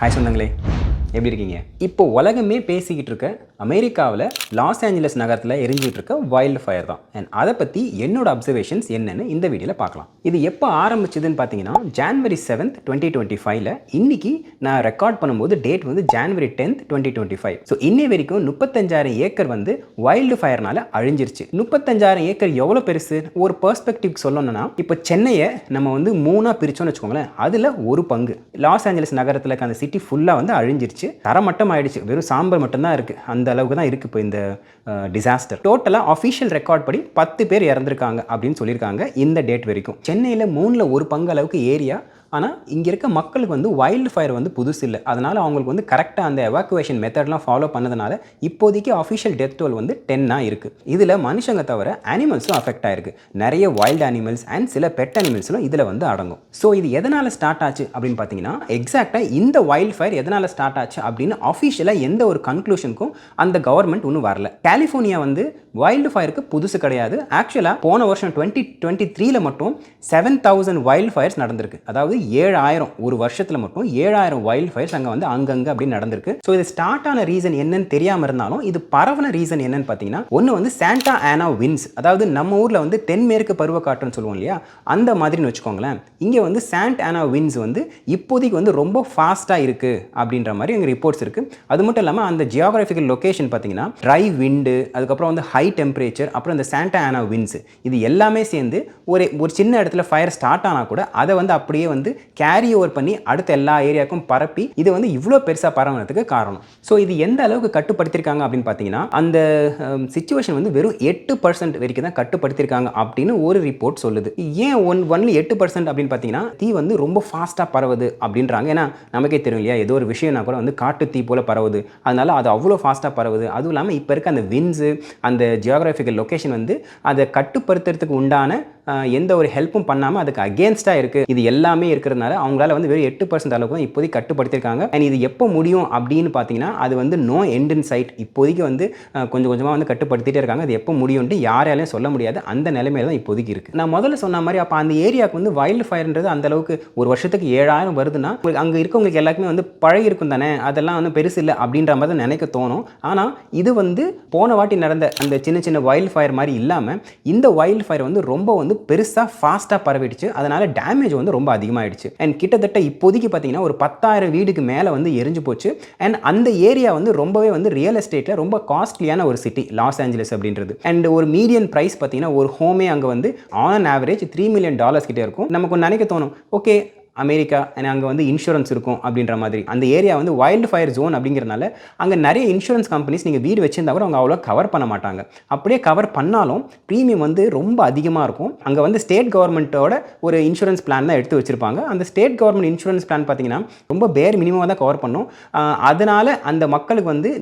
Hi சொந்தங்களே, எப்படி இருக்கீங்க? இப்போ உலகமே பேசிக்கிட்டு இருக்க அமெரிக்காவில் லாஸ் ஏஞ்சலஸ் நகரத்தில் எரிஞ்சிட்டு இருக்க வைல்டு ஃபயர் தான். அண்ட் அதை பற்றி என்னோட அப்சர்வேஷன்ஸ் என்னன்னு இந்த வீடியோவில் பார்க்கலாம். இது எப்போ ஆரம்பிச்சதுன்னு பார்த்தீங்கன்னா January 7th 2025 இன்னைக்கு நான் ரெக்கார்ட் பண்ணும்போது டேட் வந்து January 10th 2025. ஸோ இன்னை வரைக்கும் 35,000 ஏக்கர் வந்து வைல்டு ஃபயர்னால அழிஞ்சிருச்சு. 35,000 ஏக்கர் எவ்வளோ பெருசு? ஒரு பெர்ஸ்பெக்டிவ் சொல்லணும்னா இப்போ சென்னையை நம்ம வந்து 3ஆக பிரிச்சோன்னு வச்சுக்கோங்களேன். அதில் ஒரு பங்கு லாஸ் ஏஞ்சலஸ் நகரத்தில் இருக்க அந்த சிட்டி ஃபுல்லாக வந்து அழிஞ்சிருச்சு. தரமட்டம் ஆயிடுச்சு. வெறும் சாம்பல் மட்டும்தான் இருக்குது. அந்த அளவுக்கு தான் இருக்குது இப்போ இந்த டிசாஸ்டர். டோட்டலாக அஃபிஷியல் ரெக்கார்ட் படி 10 பேர் இறந்துருக்காங்க அப்படின்னு சொல்லியிருக்காங்க இந்த டேட் வரைக்கும். சென்னையில் 3ல் ஒரு பங்கு அளவுக்கு ஏரியா. ஆனால் இங்கே இருக்க மக்களுக்கு வந்து வைல்டு ஃபயர் வந்து புதுசு இல்லை. அதனால் அவங்களுக்கு வந்து கரெக்டாக அந்த எவாக்குவேஷன் மெத்தட்லாம் ஃபாலோ பண்ணதுனால இப்போதைக்கு அஃபிஷியல் டெத் டோல் வந்து 10 இருக்குது. இதில் மனுஷங்க தவிர அனிமல்ஸும் அஃபெக்ட் ஆயிருக்கு. நிறைய வைல்டு அனிமல்ஸ் அண்ட் சில பெட் அனிமல்ஸ்லாம் இதில் வந்து அடங்கும். ஸோ இது எதனால் ஸ்டார்ட் ஆச்சு அப்படின்னு பார்த்தீங்கன்னா, எக்ஸாக்டாக இந்த வைல்டு ஃபயர் எதனால் ஸ்டார்ட் ஆச்சு அப்படின்னு அஃபிஷியலாக எந்த ஒரு கன்க்ளூஷனுக்கும் அந்த கவர்மெண்ட் ஒன்றும் வரல. கலிஃபோர்னியா வந்து வைல்டு ஃபயருக்கு புதுசு கிடையாது. ஆக்சுவலாக போன வருஷம் 2023 மட்டும் 7,000 வைல்டு ஃபயர்ஸ் நடந்திருக்கு. அதாவது 7,000 ஒரு வருஷத்தில் மட்டும் 7,000 வைல்டு ஃபயர்ஸ் அங்கே வந்து அங்கங்கே அப்படின்னு நடந்திருக்கு. ஸோ இது ஸ்டார்ட் ஆன ரீசன் என்னன்னு தெரியாமல் இருந்தாலும் இது பரவன ரீசன் என்னன்னு பார்த்தீங்கன்னா, ஒன்று வந்து சாண்டா ஆனா விண்ட்ஸ். அதாவது நம்ம ஊரில் வந்து தென்மேற்கு பருவக்காற்றுன்னு சொல்லுவோம் இல்லையா, அந்த மாதிரின்னு வச்சுக்கோங்களேன். இங்கே வந்து சாண்ட் ஆனா விண்ட்ஸ் வந்து இப்போதைக்கு வந்து ரொம்ப ஃபாஸ்ட்டாக இருக்குது அப்படின்ற மாதிரி எங்கள் ரிப்போர்ட்ஸ் இருக்குது. அது மட்டும் இல்லாமல் அந்த ஜியோகிராஃபிக்கல் லொக்கேஷன் பார்த்தீங்கன்னா ட்ரை விண்டு, அதுக்கப்புறம் வந்து ஹை டெம்பரேச்சர், அப்புறம் இந்த சாண்டா ஆனா விண்ட்ஸ், இது எல்லாமே சேர்ந்து ஒரு சின்ன இடத்துல ஃபயர் ஸ்டார்ட் ஆனால் கூட அதை வந்து அப்படியே வந்து கேரி ஓவர் பண்ணி அடுத்த எல்லா ஏரியாவுக்கும் பரப்பி இது வந்து இவ்வளோ பெருசாக பரவுனதுக்கு காரணம். ஸோ இது எந்த அளவுக்கு கட்டுப்படுத்திருக்காங்க அப்படின்னு பார்த்தீங்கன்னா, அந்த சிச்சுவேஷன் வந்து வெறும் 8% வரைக்கும் தான் கட்டுப்படுத்திருக்காங்க அப்படின்னு ஒரு ரிப்போர்ட் சொல்லுது. ஏன் ஒன்லி 8% அப்படின்னு பார்த்தீங்கன்னா, தீ வந்து ரொம்ப ஃபாஸ்ட்டாக பரவுது அப்படின்றாங்க. ஏன்னா நமக்கே தெரியும் இல்லையா, ஏதோ ஒரு விஷயம்னா கூட வந்து காட்டு தீ போல பரவுது, அதனால அது அவ்வளோ ஃபாஸ்ட்டாக பரவுது. அதுவும் இல்லாமல் இப்போ இருக்க அந்த விண்ட்ஸு, அந்த ஜியோகிராஃபிக்கல் லொக்கேஷன் வந்து அதை கட்டுப்படுத்துறதுக்கு உண்டான எந்த ஒரு ஹெல்ப்பும் பண்ணாமல் அதுக்கு அகேன்ஸ்டாக இருக்குது. இது எல்லாமே இருக்கிறதுனால அவங்களால வந்து வெறும் 8% அளவுக்கு தான் இப்போதைக்கு கட்டுப்படுத்திருக்காங்க. அண்ட் இது எப்போ முடியும் அப்படின்னு பார்த்தீங்கன்னா, அது வந்து நோ எண்ட் இன் சைட். இப்போதைக்கு வந்து கொஞ்சம் கொஞ்சமாக வந்து கட்டுப்படுத்திட்டே இருக்காங்க. அது எப்போ முடியும்ட்டு யாராலையும் சொல்ல முடியாது. அந்த நிலைமையில தான் இப்போதைக்கு இருக்குது. நான் முதல்ல சொன்ன மாதிரி அப்போ அந்த ஏரியாவுக்கு வந்து வைல்டு ஃபயர்ன்றது அந்த அளவுக்கு ஒரு வருஷத்துக்கு 7,000 வருதுன்னா அங்கே இருக்கவங்களுக்கு எல்லாருக்குமே வந்து பழகி இருக்கும் தானே, அதெல்லாம் வந்து பெருசு இல்லை அப்படின்ற மாதிரி தான் நினைக்க தோணும். ஆனால் இது வந்து போன வாட்டி நடந்த அந்த சின்ன சின்ன வைல்டு ஃபயர் மாதிரி இல்லாமல் இந்த வைல்டு ஃபயர் வந்து ரொம்ப வந்து பெருசாக ஃபாஸ்ட்டாக பரவிடுச்சு. அதனால டேமேஜ் வந்து ரொம்ப அதிகமாகிடுச்சு. அண்ட் கிட்டத்தட்ட இப்போதைக்கு பார்த்தீங்கன்னா ஒரு 10,000 வீடுக்கு மேலே வந்து எரிஞ்சு போச்சு. அண்ட் அந்த ஏரியா வந்து ரொம்பவே வந்து ரியல் எஸ்டேட்டில் ரொம்ப காஸ்ட்லியான ஒரு சிட்டி லாஸ் ஏஞ்சலஸ் அப்படின்றது. அண்ட் ஒரு மீடியன் ப்ரைஸ் பார்த்தீங்கன்னா ஒரு ஹோமே அங்கே வந்து ஆன் ஆவரேஜ் $3 million கிட்டே இருக்கும். நமக்கு நினைக்க தோணும், ஓகே அமெரிக்கா அங்கே வந்து இன்சூரன்ஸ் இருக்கும் அப்படின்ற மாதிரி. அந்த ஏரியா வந்து வைல்டு ஃபயர் ஜோன் அப்படிங்கிறனால அங்கே நிறைய இன்சூரன்ஸ் கம்பெனிஸ் நீங்கள் வீடு வச்சிருந்தா கூட அவங்க அவ்வளோ கவர் பண்ண மாட்டாங்க. அப்படியே கவர் பண்ணாலும் ப்ரீமியம் வந்து ரொம்ப அதிகமாக இருக்கும். அங்கே வந்து ஸ்டேட் கவர்மெண்ட்டோட ஒரு இன்சூரன்ஸ் பிளான் தான் எடுத்து வச்சிருப்பாங்க. அந்த ஸ்டேட் கவர்மெண்ட் இன்சூரன்ஸ் பிளான் பார்த்தீங்கன்னா ரொம்ப பேர் மினிமமாக தான் கவர் பண்ணும். அதனால் அந்த மக்களுக்கு வந்து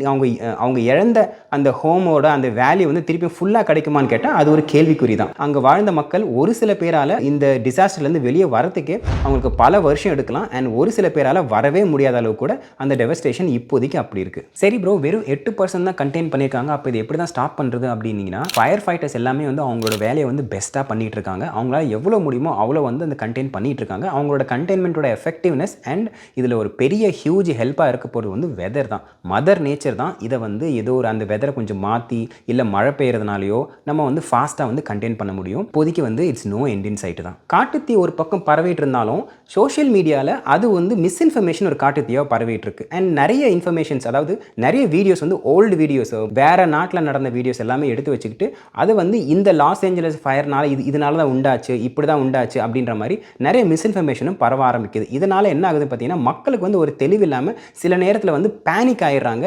அவங்க இழந்த அந்த ஹோமோட அந்த வேல்யூ வந்து திருப்பி ஃபுல்லாக கிடைக்குமான்னு கேட்டால் அது ஒரு கேள்விக்குறி தான். அங்கே வாழ்ந்த மக்கள் ஒரு சில பேரால் இந்த டிசாஸ்டர்லேருந்து வெளியே வரத்துக்கே அவங்களுக்கு பல வருஷம் எடுக்கலாம். அண்ட் ஒரு சில பேரால் வரவே முடியாத அளவு கூட அந்த டெவஸ்டேஷன் இப்போதைக்கு அப்படி இருக்குது. சரி ப்ரோ, வெறும் 8% தான் கண்டெயின் பண்ணியிருக்காங்க. அப்போ இது எப்படி தான் ஸ்டாப் பண்ணுறது அப்படின்னீங்கன்னா, ஃபயர் ஃபைட்டர்ஸ் எல்லாமே வந்து அவங்களோட வேலையை வந்து பெஸ்ட்டாக பண்ணிகிட்டு இருக்காங்க. அவங்களால எவ்வளோ முடியுமோ அவ்வளோ வந்து அந்த கண்டெயின் பண்ணிகிட்டு இருக்காங்க. அவங்களோட கண்டெயின்மெண்ட்டோட எஃபெக்டிவ்னஸ் அண்ட் இதில் ஒரு பெரிய ஹியூஜ் ஹெல்ப்பாக இருக்க போகிறது வந்து வெதர் தான். மதர் நேச்சர் தான் இதை வந்து ஏதோ ஒரு அந்த வெதரை கொஞ்சம் மாற்றி இல்லை மழை பெய்யறதுனாலையோ நம்ம வந்து ஃபாஸ்ட்டாக வந்து கண்டெயின் பண்ண முடியும். இப்போதைக்கு வந்து it's no end in sight தான். காட்டுத்தீ ஒரு பக்கம் பரவிட்டு இருந்தாலும் சோஷியல் மீடியாவில் அது வந்து மிஸ்இன்ஃபர்மேஷன் ஒரு காட்டுத்தீயாக பரவிட்டு இருக்கு. அண்ட் நிறைய இன்ஃபர்மேஷன்ஸ், அதாவது நிறைய வீடியோஸ் வந்து ஓல்டு வீடியோஸ், வேறு நாட்டில் நடந்த வீடியோஸ் எல்லாமே எடுத்து வச்சுக்கிட்டு அதை வந்து இந்த லாஸ் ஏஞ்சலஸ் ஃபயர்னால இதனால தான் உண்டாச்சு, இப்படி தான் உண்டாச்சு அப்படின்ற மாதிரி நிறைய மிஸ்இன்ஃபர்மேஷனும் பரவ ஆரம்பிக்குது. இதனால் என்ன ஆகுது பார்த்தீங்கன்னா, மக்களுக்கு வந்து ஒரு தெளிவு இல்லாமல் சில நேரத்தில் வந்து பேனிக் ஆயிடுறாங்க.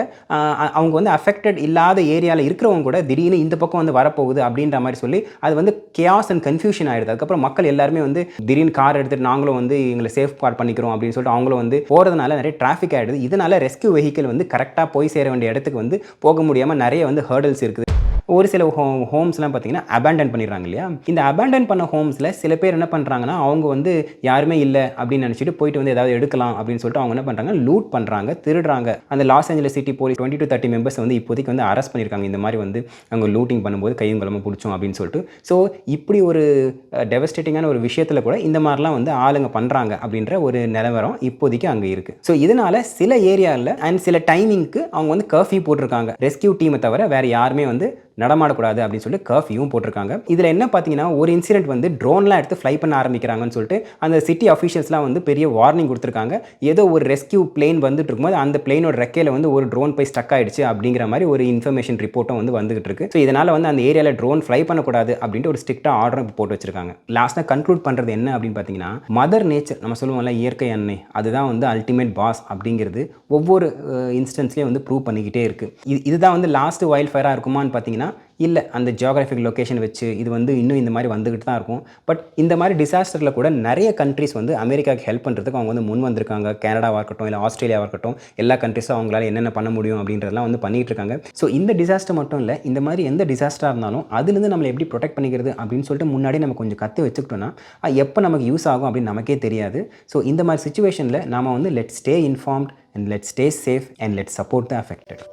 அவங்க வந்து அஃபெக்டட் இல்லாத ஏரியாவில் இருக்கிறவங்க கூட திடீர்னு இந்த பக்கம் வந்து வரப்போகுது அப்படின்ற மாதிரி சொல்லி அது வந்து கேஆஸ் அண்ட் கன்ஃபியூஷன் ஆகிடுது. அதுக்கப்புறம் மக்கள் எல்லாருமே வந்து திடீர்னு கார் எடுத்துகிட்டு நாங்களும் வந்து எங்களை சேஃப் கார்ட் பண்ணிக்கிறோம் அப்படின்னு சொல்லிட்டு அவங்களும் வந்து போகிறதுனால நிறைய டிராஃபிக் ஆகிடுது. இதனால ரெஸ்கியூ வெஹிக்கிள் வந்து கரெக்டாக போய் சேர வேண்டிய இடத்துக்கு வந்து போக முடியாமல் நிறைய வந்து ஹர்டல்ஸ் இருக்குது. ஒரு சில ஹோம்ஸ்லாம் பார்த்தீங்கன்னா அபேண்டன் பண்ணிடுறாங்க இல்லையா? இந்த அபேண்டன் பண்ண ஹோம்ஸில் சில பேர் என்ன பண்ணுறாங்கன்னா, அவங்க வந்து யாருமே இல்லை அப்படின்னு நினச்சிட்டு போயிட்டு வந்து ஏதாவது எடுக்கலாம் அப்படின்னு சொல்லிட்டு அவங்க என்ன பண்ணுறாங்க, லூட் பண்ணுறாங்க, திருடுறாங்க. அந்த Los Angeles city police 20 to 30 members வந்து இப்போதைக்கு வந்து அரெஸ்ட் பண்ணியிருக்காங்க. இந்த மாதிரி வந்து அவங்க லூட்டிங் பண்ணும்போது கையும் களமும் பிடிச்சோம் அப்படின்னு சொல்லிட்டு. ஸோ இப்படி ஒரு டெவஸ்டேட்டிங்கான ஒரு விஷயத்தில் கூட இந்த மாதிரிலாம் வந்து ஆளுங்க பண்ணுறாங்க அப்படின்ற ஒரு நிலவரம் இப்போதைக்கு அங்கே இருக்குது. ஸோ இதனால சில ஏரியாவில் அண்ட் சில டைமிங்க்கு அவங்க வந்து கர்ஃப்யூ போட்டிருக்காங்க. ரெஸ்கியூ டீமை தவிர வேறு யாருமே வந்து நடமாடக்கூடாது அப்படின்னு சொல்லிட்டு கர்ஃப்யூவும் போட்டிருக்காங்க. இதில் என்ன பார்த்தீங்கன்னா, ஒரு இன்சிடென்ட் வந்து ட்ரோன்லாம் எடுத்து ஃப்ளை பண்ண ஆரம்பிக்கிறாங்கன்னு சொல்லிட்டு அந்த சிட்டி அஃபிஷியல்ஸ்லாம் வந்து பெரிய வார்னிங் கொடுத்துருக்காங்க. ஏதோ ஒரு ரெஸ்கியூ பிளேன் வந்துட்டு இருக்கும்போது அந்த பிளேனோட ரெக்கையில் வந்து ஒரு ட்ரோன் போய் ஸ்டக் ஆயிடுச்சு அப்படிங்கிற மாதிரி ஒரு இன்ஃபர்மேஷன் ரிப்போர்ட்டும் வந்து வந்துகிட்டு இருக்கு. ஸோ இதனால் வந்து அந்த ஏரியாவில் ட்ரோன் ஃப்ளை பண்ணக்கூடாது அப்படின்ட்டு ஒரு ஸ்ட்ரிக்டாக ஆர்டரும் போட்டு வச்சிருக்காங்க. லாஸ்ட்டாக கன்க்ளூட் பண்ணுறது என்ன அப்படின்னு பார்த்தீங்கன்னா, மதர் நேச்சர் நம்ம சொல்லுவோம்ல, இயற்கை அன்னை, அதுதான் வந்து அல்டிமேட் பாஸ் அப்படிங்கிறது ஒவ்வொரு இன்ஸ்டன்ஸ்லேயும் வந்து ப்ரூவ் பண்ணிக்கிட்டே இருக்குது. இதுதான் வந்து லாஸ்ட் வைல்ட் ஃபயராக இருக்குமான்னு பார்த்தீங்கன்னா இல்லை. அந்த ஜியோகிராஃபிக் லொக்கேஷன் வச்சு இது வந்து இன்னும் இந்த மாதிரி வந்துக்கிட்டு தான் இருக்கும். பட் இந்த மாதிரி டிசாஸ்டரில் கூட நிறைய கண்ட்ரிஸ் வந்து அமெரிக்காவுக்கு ஹெல்ப் பண்ணுறதுக்கு அவங்க வந்து முன் வந்திருக்காங்க. கனடாவாக இருக்கட்டும், இல்லை ஆஸ்திரேலியாவாக இருக்கட்டும், எல்லா கண்ட்ரிஸும் அவங்களால என்னென்ன பண்ண முடியும் அப்படின்றதெல்லாம் வந்து பண்ணிகிட்டு இருக்காங்க. ஸோ இந்த டிசாஸ்டர் மட்டும் இல்லை, இந்த மாதிரி எந்த டிசாஸ்டராக இருந்தாலும் அதுலேருந்து நம்மளை எப்படி ப்ரொடெக்ட் பண்ணிக்கிறது அப்படின்னு சொல்லிட்டு முன்னாடி நம்ம கொஞ்சம் கற்று வச்சுக்கிட்டோம்னா எப்போ நமக்கு யூஸ் ஆகும் அப்படின்னு நமக்கே தெரியாது. ஸோ இந்த மாதிரி சுச்சுவேஷனில் நாம் வந்து let's stay informed and let's stay safe and let's support the affected.